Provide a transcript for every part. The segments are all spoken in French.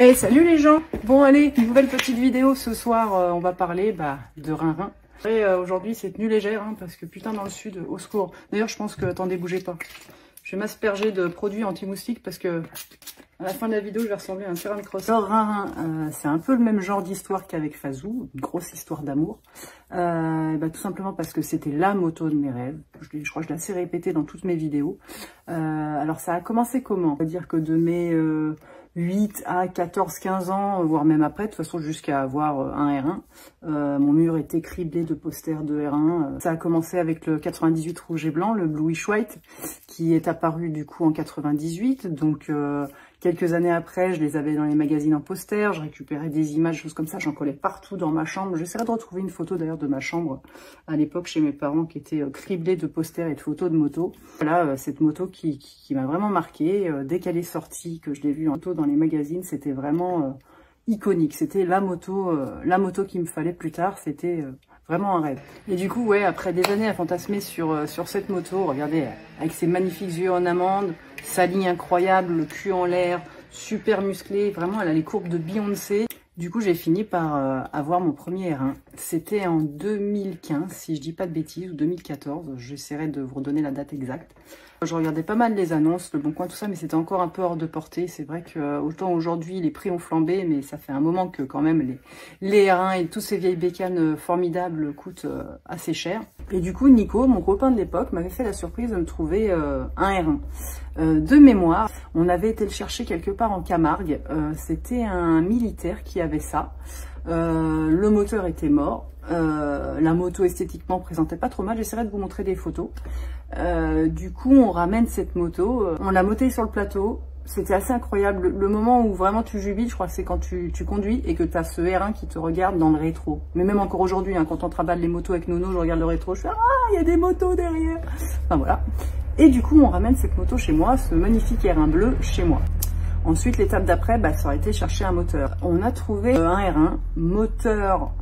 Et salut les gens. Bon allez, une nouvelle petite vidéo ce soir, on va parler de Rinrin. Et aujourd'hui c'est tenue légère hein, parce que putain dans le sud, au secours. D'ailleurs je pense que, attendez bougez pas. Je vais m'asperger de produits anti-moustiques parce que à la fin de la vidéo je vais ressembler à un tyrannosaurus. Alors Rinrin, c'est un peu le même genre d'histoire qu'avec Fazou, une grosse histoire d'amour. Tout simplement parce que c'était la moto de mes rêves. Je crois que je l'ai assez répété dans toutes mes vidéos. Alors ça a commencé comment? On va dire que de mes 8 à 14, 15 ans, voire même après, de toute façon jusqu'à avoir un R1. Mon mur était criblé de posters de R1. Ça a commencé avec le 98 rouge et blanc, le Bluish White, qui est apparu du coup en 98. Donc quelques années après, je les avais dans les magazines en poster, je récupérais des images, choses comme ça, j'en collais partout dans ma chambre. J'essaierai de retrouver une photo d'ailleurs de ma chambre à l'époque chez mes parents qui était criblée de posters et de photos de moto. Voilà, cette moto qui m'a vraiment marqué. Dès qu'elle est sortie, que je l'ai vue en photo dans les magazines, c'était vraiment iconique. C'était la moto qu'il me fallait plus tard, c'était vraiment un rêve. Et du coup, ouais, après des années à fantasmer sur cette moto, regardez, avec ses magnifiques yeux en amande, sa ligne incroyable, le cul en l'air, super musclé, vraiment elle a les courbes de Beyoncé. Du coup, j'ai fini par avoir mon premier R1. C'était en 2015, si je dis pas de bêtises, ou 2014. J'essaierai de vous redonner la date exacte. Je regardais pas mal les annonces, le Bon Coin, tout ça, mais c'était encore un peu hors de portée. C'est vrai que autant aujourd'hui, les prix ont flambé, mais ça fait un moment que quand même les R1 et toutes ces vieilles bécanes formidables coûtent assez cher. Et du coup, Nico, mon copain de l'époque, m'avait fait la surprise de me trouver un R1. De mémoire, on avait été le chercher quelque part en Camargue. C'était un militaire qui avait ça. Le moteur était mort. La moto esthétiquement présentait pas trop mal. J'essaierai de vous montrer des photos. Du coup, on ramène cette moto. On l'a montée sur le plateau. C'était assez incroyable. Le moment où vraiment tu jubiles, je crois que c'est quand tu conduis et que tu as ce R1 qui te regarde dans le rétro. Mais même encore aujourd'hui, hein, quand on travaille les motos avec Nono, je regarde le rétro, je fais « Ah, il y a des motos derrière !» Enfin voilà. Et du coup, on ramène cette moto chez moi, ce magnifique R1 bleu chez moi. Ensuite, l'étape d'après, ça aurait été chercher un moteur. On a trouvé un R1, moteur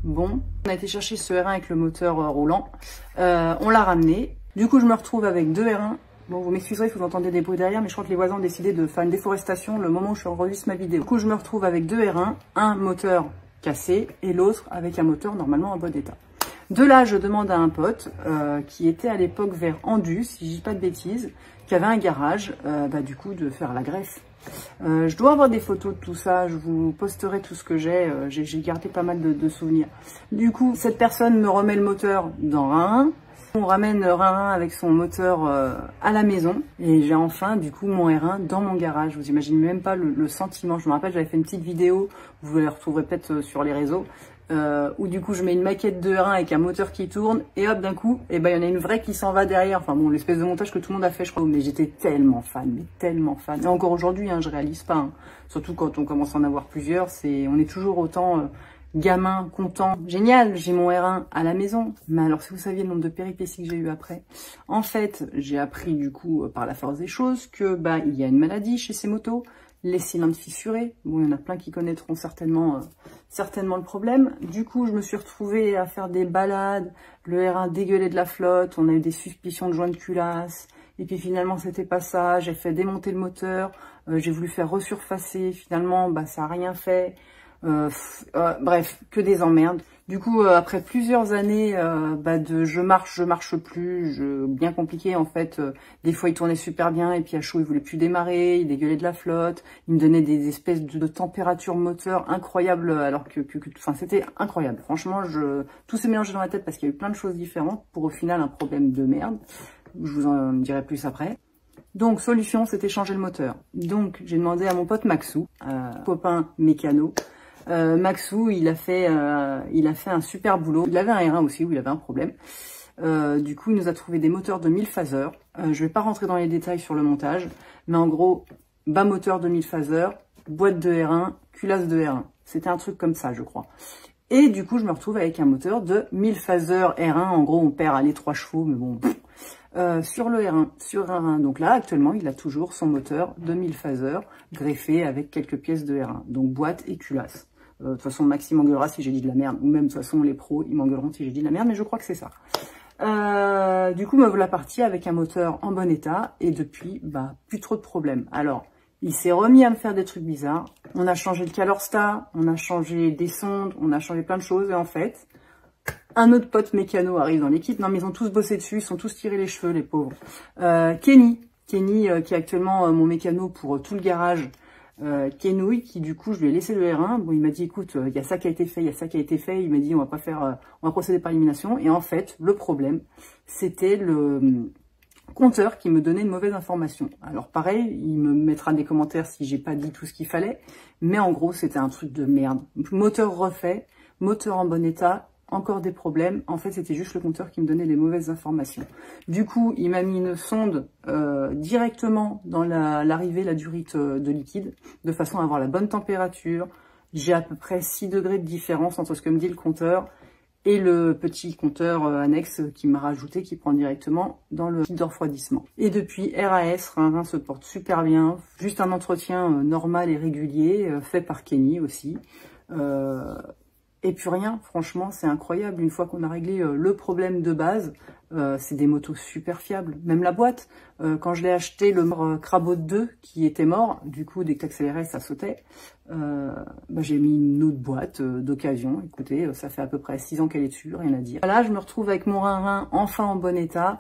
bon. On a été chercher ce R1 avec le moteur roulant. On l'a ramené. Du coup, je me retrouve avec deux R1. Bon, vous m'excuserez si vous entendez des bruits derrière, mais je crois que les voisins ont décidé de faire une déforestation le moment où je enregistre ma vidéo. Du coup, je me retrouve avec deux R1, un moteur cassé et l'autre avec un moteur normalement en bon état. De là, je demande à un pote qui était à l'époque vers Andu, si je dis pas de bêtises, qui avait un garage, du coup, de faire la greffe. Je dois avoir des photos de tout ça, je vous posterai tout ce que j'ai gardé pas mal de souvenirs. Du coup, cette personne me remet le moteur dans Rinrin. On ramène Rinrin avec son moteur à la maison et j'ai enfin du coup mon R1 dans mon garage. Vous imaginez même pas le sentiment. Je me rappelle, j'avais fait une petite vidéo, vous la retrouverez peut-être sur les réseaux, où du coup je mets une maquette de R1 avec un moteur qui tourne et hop d'un coup, il y en a une vraie qui s'en va derrière. Enfin bon, l'espèce de montage que tout le monde a fait je crois, mais j'étais tellement fan, mais tellement fan. Et encore aujourd'hui, je réalise pas, hein. Surtout quand on commence à en avoir plusieurs, on est toujours autant gamin, content, génial, j'ai mon R1 à la maison. Mais alors si vous saviez le nombre de péripéties que j'ai eu après, en fait j'ai appris du coup par la force des choses que il y a une maladie chez ces motos, les cylindres fissurés. Bon, il y en a plein qui connaîtront certainement le problème. Du coup je me suis retrouvée à faire des balades, le R1 dégueulé de la flotte, on a eu des suspicions de joint de culasse. Et puis finalement c'était pas ça, j'ai fait démonter le moteur, j'ai voulu faire resurfacer, finalement ça a rien fait. Bref, que des emmerdes. Du coup, après plusieurs années de je marche plus, bien compliqué en fait. Des fois, il tournait super bien et puis à chaud, il voulait plus démarrer, il dégueulait de la flotte, il me donnait des espèces de température moteur incroyables, alors enfin, c'était incroyable. Franchement, tout s'est mélangé dans la tête parce qu'il y a eu plein de choses différentes pour au final un problème de merde. Je vous en dirai plus après. Donc, solution, c'était changer le moteur. Donc, j'ai demandé à mon pote Maxou, copain mécano. Maxou, il a fait un super boulot. Il avait un R1 aussi où il avait un problème. Du coup, il nous a trouvé des moteurs de 1000 phaseurs. Je vais pas rentrer dans les détails sur le montage, mais en gros, bas moteur de 1000 phaseurs, boîte de R1, culasse de R1. C'était un truc comme ça, je crois. Et du coup, je me retrouve avec un moteur de 1000 phaseurs R1. En gros, on perd les 3 chevaux, mais bon... sur le R1, sur R1. Donc là, actuellement, il a toujours son moteur de 1000 phaseurs greffé avec quelques pièces de R1. Donc boîte et culasse. De toute façon, Maxime m'engueulera si j'ai dit de la merde. Ou même, de toute façon, les pros, ils m'engueuleront si j'ai dit de la merde. Mais je crois que c'est ça. Du coup, me voilà partie avec un moteur en bon état. Et depuis, plus trop de problèmes. Alors, Il s'est remis à me faire des trucs bizarres. On a changé le Calorstar, on a changé des sondes, on a changé plein de choses. Et en fait, un autre pote mécano arrive dans l'équipe. Non, mais ils ont tous bossé dessus, ils sont tous tirés les cheveux, les pauvres. Kenny, qui est actuellement mon mécano pour tout le garage. Kenouille, qui du coup, je lui ai laissé le R1. Bon, il m'a dit, écoute, il y a ça qui a été fait, il y a ça qui a été fait. Il m'a dit, on va procéder par élimination. Et en fait, le problème, c'était le compteur qui me donnait une mauvaise information. Alors pareil, il me mettra des commentaires si j'ai pas dit tout ce qu'il fallait, mais en gros c'était un truc de merde. Moteur refait, moteur en bon état, encore des problèmes. En fait c'était juste le compteur qui me donnait les mauvaises informations. Du coup il m'a mis une sonde directement dans l'arrivée, la durite de liquide, de façon à avoir la bonne température. J'ai à peu près 6 degrés de différence entre ce que me dit le compteur et le petit compteur annexe qui m'a rajouté, qui prend directement dans le kit de refroidissement. Et depuis, RAS, Rhin se porte super bien. Juste un entretien normal et régulier, fait par Kenny aussi. Et puis rien, franchement, c'est incroyable. Une fois qu'on a réglé le problème de base, c'est des motos super fiables. Même la boîte, quand je l'ai acheté, le Crabot 2 qui était mort, du coup, dès que t'accélérais, ça sautait. J'ai mis une autre boîte d'occasion. Écoutez, ça fait à peu près 6 ans qu'elle est dessus, rien à dire. Là, je me retrouve avec mon Rhin enfin en bon état.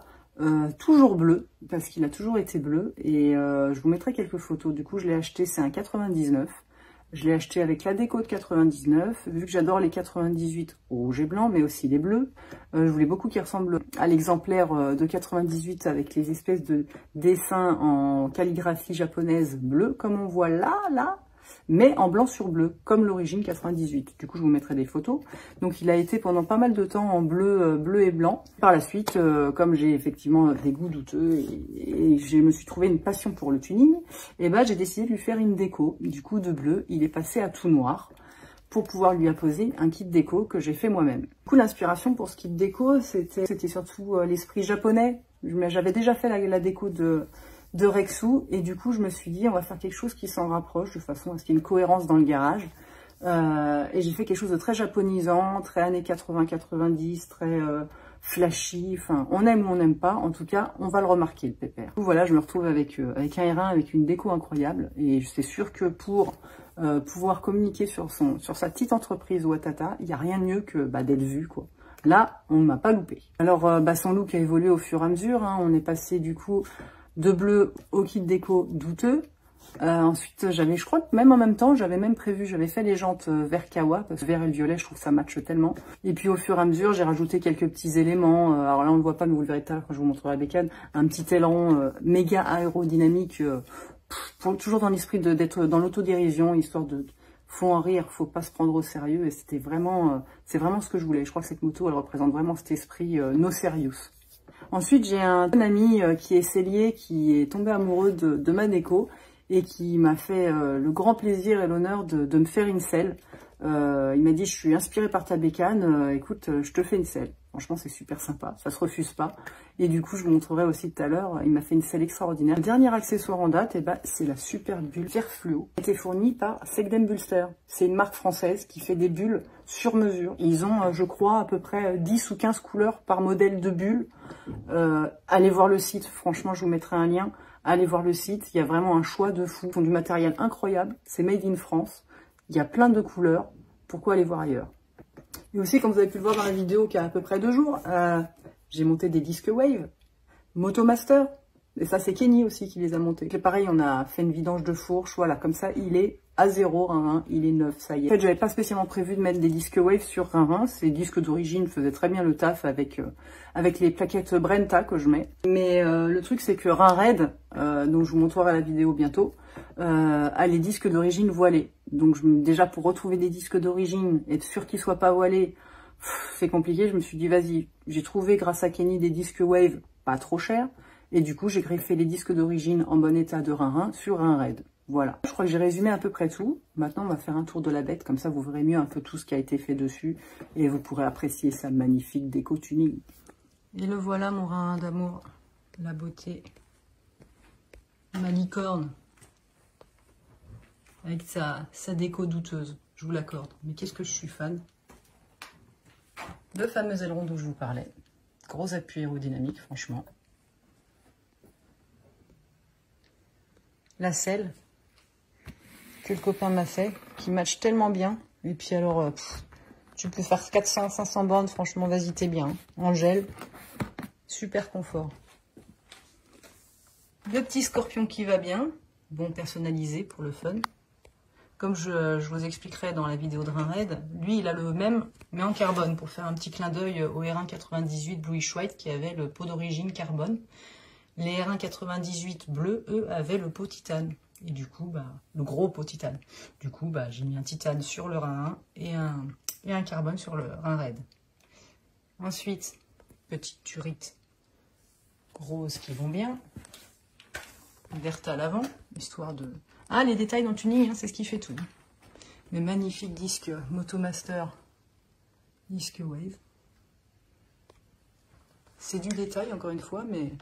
Toujours bleu, parce qu'il a toujours été bleu. Et je vous mettrai quelques photos. Du coup, je l'ai acheté, c'est un 99. Je l'ai acheté avec la déco de 99, vu que j'adore les 98 rouge et blanc, mais aussi les bleus. Je voulais beaucoup qu'ils ressemblent à l'exemplaire de 98 avec les espèces de dessins en calligraphie japonaise bleue, comme on voit là, mais en blanc sur bleu, comme l'origine 98. Du coup, je vous mettrai des photos. Donc, il a été pendant pas mal de temps en bleu et blanc. Par la suite, comme j'ai effectivement des goûts douteux et je me suis trouvé une passion pour le tuning, et j'ai décidé de lui faire une déco. Du coup, de bleu, il est passé à tout noir pour pouvoir lui apposer un kit déco que j'ai fait moi-même. Du coup, l'inspiration pour ce kit déco, c'était surtout l'esprit japonais. J'avais déjà fait la déco de Rexou, et du coup je me suis dit on va faire quelque chose qui s'en rapproche de façon à ce qu'il y ait une cohérence dans le garage, et j'ai fait quelque chose de très japonisant, très années 80-90, très flashy, enfin on aime ou on n'aime pas, en tout cas on va le remarquer le pépère. Du coup, voilà, je me retrouve avec un R1 avec une déco incroyable, et je suis sûre que pour pouvoir communiquer sur sa petite entreprise Watata, il n'y a rien de mieux que d'être vu quoi. Là on ne m'a pas loupé. Alors son look a évolué au fur et à mesure, hein. On est passé du coup de bleu au kit déco douteux. Ensuite, je crois que même en même temps, j'avais fait les jantes vert kawa, parce que vert et le violet, je trouve que ça matche tellement. Et puis au fur et à mesure, j'ai rajouté quelques petits éléments. Alors là, on ne le voit pas, mais vous le verrez tout à l'heure quand je vous montrerai la bécane. Un petit aileron méga aérodynamique, toujours dans l'esprit d'être dans l'autodérision, histoire de... Faut en rire, faut pas se prendre au sérieux. Et c'était vraiment, c'est vraiment ce que je voulais. Je crois que cette moto, elle représente vraiment cet esprit no serious. Ensuite, j'ai un ami qui est sellier, qui est tombé amoureux de ma déco et qui m'a fait le grand plaisir et l'honneur de me faire une selle. Il m'a dit, je suis inspiré par ta bécane, écoute, je te fais une selle. Franchement, c'est super sympa, ça se refuse pas. Et du coup, je vous montrerai aussi tout à l'heure, il m'a fait une selle extraordinaire. Le dernier accessoire en date, c'est la super bulle vert fluo. Elle a été fournie par Segdem Bulster. C'est une marque française qui fait des bulles sur mesure. Ils ont, je crois, à peu près 10 ou 15 couleurs par modèle de bulle. Allez voir le site, franchement, je vous mettrai un lien. Allez voir le site, il y a vraiment un choix de fou. Ils font du matériel incroyable, c'est made in France. Il y a plein de couleurs, pourquoi aller voir ailleurs? Et aussi, comme vous avez pu le voir dans la vidéo qui a à peu près 2 jours, j'ai monté des disques Wave, Motomaster, et ça c'est Kenny aussi qui les a montés. Et pareil, on a fait une vidange de fourche, voilà, comme ça il est à 0, Rhin, il est neuf, ça y est. En fait, j'avais pas spécialement prévu de mettre des disques Wave sur Rhin, ces disques d'origine faisaient très bien le taf avec les plaquettes Brenta que je mets. Mais le truc c'est que Rhin Red, dont je vous montrerai la vidéo bientôt, a les disques d'origine voilés. Donc déjà pour retrouver des disques d'origine, être sûr qu'ils soient pas voilés, c'est compliqué. Je me suis dit vas-y, j'ai trouvé grâce à Kenny des disques Wave pas trop chers, et du coup j'ai greffé les disques d'origine en bon état de Rhin sur Rhin Red. Voilà, je crois que j'ai résumé à peu près tout. Maintenant on va faire un tour de la bête, comme ça vous verrez mieux un peu tout ce qui a été fait dessus, et vous pourrez apprécier sa magnifique déco tuning. Et le voilà mon Rhin d'amour, la beauté, ma licorne. Avec sa déco douteuse, je vous l'accorde. Mais qu'est-ce que je suis fan. Le fameux aileron dont je vous parlais. Gros appui aérodynamique, franchement. La selle, que le copain m'a fait, qui match tellement bien. Et puis alors, tu peux faire 400, 500 bornes, franchement, vas-y, t'es bien. En gel, super confort. Le petit scorpion qui va bien, bon personnalisé pour le fun. Comme je vous expliquerai dans la vidéo de Rhin Raid, lui il a le même mais en carbone pour faire un petit clin d'œil au R1 98 Bluish White qui avait le pot d'origine carbone. Les R1 98 bleus, eux, avaient le pot titane. Et du coup, le gros pot titane. Du coup, j'ai mis un titane sur le Rhin 1 et un carbone sur le Rhin Raid. Ensuite, petite turite rose qui vont bien. Verte à l'avant, histoire de... Ah, les détails dans le tuning, hein, c'est ce qui fait tout. Mes magnifiques disques Motomaster, disque Wave. C'est du détail, encore une fois, mais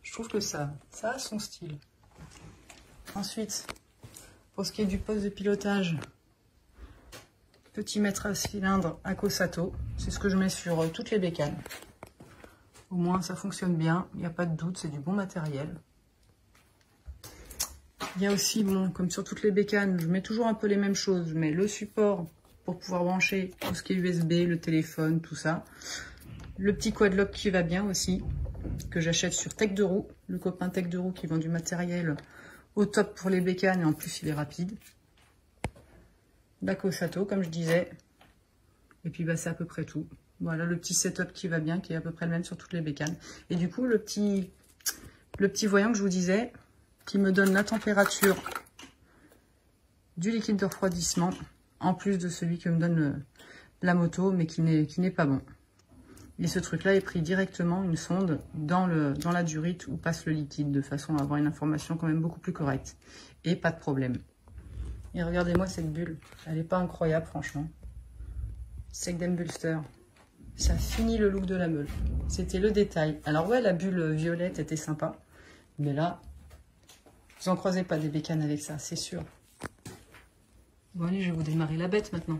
je trouve que ça a son style. Ensuite, pour ce qui est du poste de pilotage, petit mètre à cylindre Akosato. C'est ce que je mets sur toutes les bécanes. Au moins, ça fonctionne bien, il n'y a pas de doute, c'est du bon matériel. Il y a aussi, bon, comme sur toutes les bécanes, je mets toujours un peu les mêmes choses. Je mets le support pour pouvoir brancher tout ce qui est USB, le téléphone, tout ça. Le petit quadlock qui va bien aussi, que j'achète sur Tech2Roue. Le copain Tech2Roue qui vend du matériel au top pour les bécanes et en plus il est rapide. L'Akosato, comme je disais. Et puis c'est à peu près tout. Voilà le petit setup qui va bien, qui est à peu près le même sur toutes les bécanes. Et du coup, le petit voyant que je vous disais, qui me donne la température du liquide de refroidissement, en plus de celui que me donne la moto, mais qui n'est pas bon. Et ce truc-là est pris directement, une sonde, dans la durite où passe le liquide, de façon à avoir une information quand même beaucoup plus correcte. Et pas de problème. Et regardez-moi cette bulle, elle n'est pas incroyable franchement. Segdem Bullster, ça finit le look de la meule. C'était le détail. Alors ouais, la bulle violette était sympa, mais là... Vous en croisez pas des bécanes avec ça, c'est sûr. Bon allez, je vais vous démarrer la bête maintenant.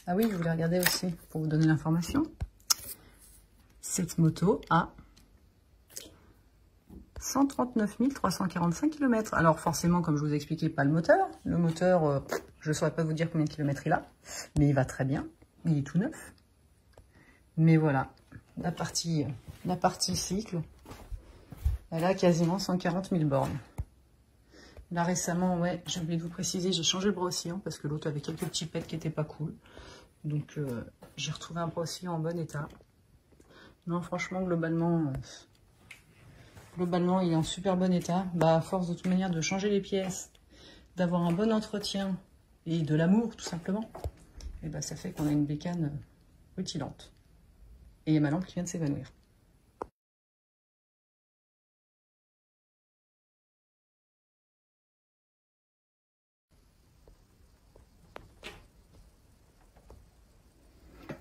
Ah oui, je voulais regarder aussi, pour vous donner l'information. Cette moto a 139 345 km. Alors forcément, comme je vous ai expliqué, pas le moteur. Le moteur, je ne saurais pas vous dire combien de kilomètres il a, mais il va très bien. Il est tout neuf. Mais voilà, la partie cycle, elle a quasiment 140 000 bornes. Là récemment, ouais, j'ai oublié de vous préciser, j'ai changé le bras oscillant parce que l'autre avait quelques petits pets qui n'étaient pas cool. Donc j'ai retrouvé un bras oscillant en bon état. Non, franchement, globalement, il est en super bon état. À force de toute manière de changer les pièces, d'avoir un bon entretien et de l'amour tout simplement, et ça fait qu'on a une bécane rutilante. Et il y a ma lampe qui vient de s'évanouir.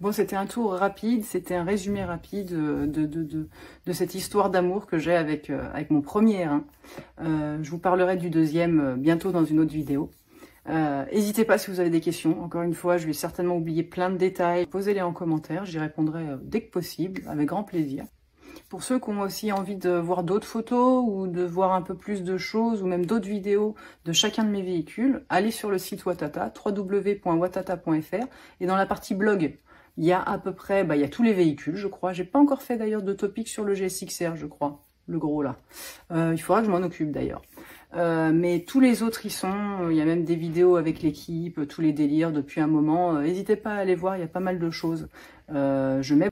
Bon, c'était un tour rapide, c'était un résumé rapide de cette histoire d'amour que j'ai avec mon premier R1. Je vous parlerai du deuxième bientôt dans une autre vidéo. N'hésitez pas si vous avez des questions. Encore une fois, je vais certainement oublier plein de détails. Posez-les en commentaire, j'y répondrai dès que possible, avec grand plaisir. Pour ceux qui ont aussi envie de voir d'autres photos ou de voir un peu plus de choses ou même d'autres vidéos de chacun de mes véhicules, allez sur le site Watata, www.watata.fr, et dans la partie blog, il y a à peu près, il y a tous les véhicules, je crois. J'ai pas encore fait d'ailleurs de topic sur le GSX-R, je crois, le gros là. Il faudra que je m'en occupe d'ailleurs. Mais tous les autres y sont, il y a même des vidéos avec l'équipe, tous les délires depuis un moment. N'hésitez pas à aller voir, il y a pas mal de choses. Je mets